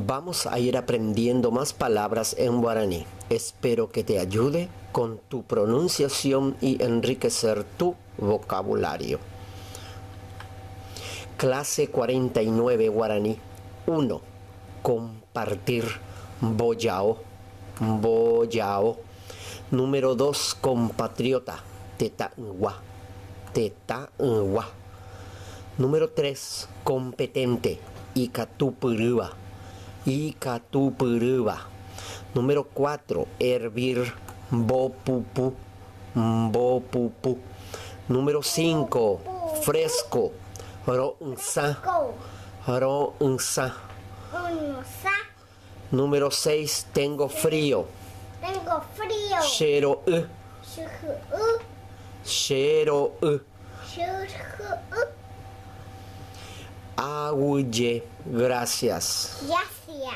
Vamos a ir aprendiendo más palabras en guaraní. Espero que te ayude con tu pronunciación y enriquecer tu vocabulario. Clase 49 guaraní. 1. Compartir. Boyao. Boyao. Número 2. Compatriota. Tetangua. Tetangua. Número 3. Competente. Icatupurúa. Icatupurúa. Número 4. Hervir. Bopupu. Bopupu. Número 5. Fresco. Ronsa. Ronsa. Número 6. Tengo frío. Tengo frío. Shero. Shero. Aguye. Gracias. Gracias.